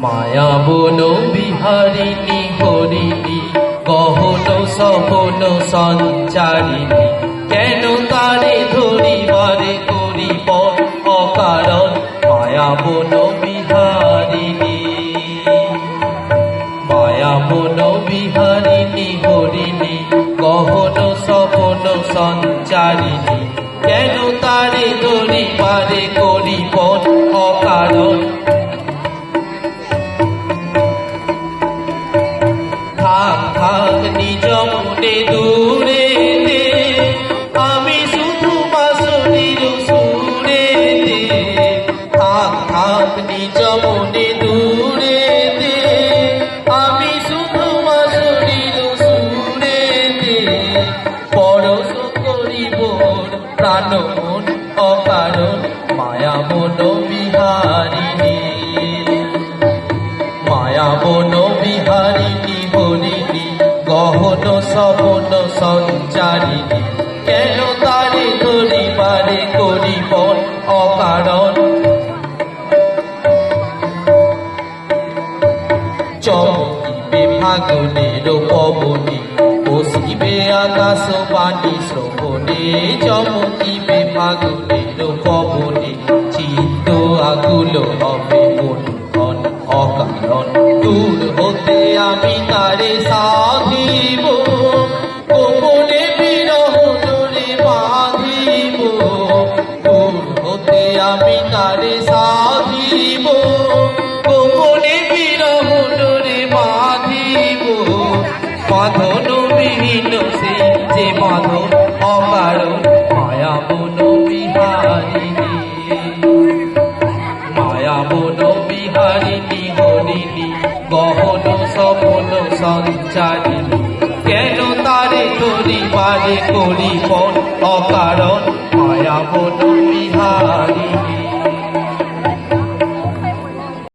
মায়া বন বিহারিণী হরিণী গহন সপন সঞ্চারিণী কেন তারে ধরিবারে করিব অকারণ মায়া বন বিহারিণী মায়া বন বিহারিণী হরিণী গহন সপন সঞ্চারিণী কেন তারে ধরিবারে করিব অকারণ থাক থাক নিজ মনে দূরে আমি শুধু বাঁশরীর সুরে থাক থাক নিজ মনে দূরে আমি শুধু বাঁশরীর সুরে পরশ করিব প্রাণ মন অকারণ মায়া বন বিহারিণী মায়া বন বিহারিণী হরিণী গহন সপন সঞ্চারিণী কেন তারে ধরিবারে করিব অকারণ চমকিবে ফাগুনের পবনে বসিবে আকাশ বাণী শ্রবণে চমকিবে ফাগুনের পবনে চিত্ত আকুল হবে মন অকারণ দূর হতে আমি তারে সাধিব গোপনে বিরহ ডোরে বাঁধিব দূর হতে আমি তারে সাধিব গোপনে বিরহ ডোরে বাঁধিব বাঁধন বিহীন সে যে বাঁধন অকারণ মায়া বন বিহারিণী মায়া বন বিহারিণী হরিণী গহন সপন সঞ্চারিণী কেন তারে ধরিবারে করিব অকারণ মায়া বন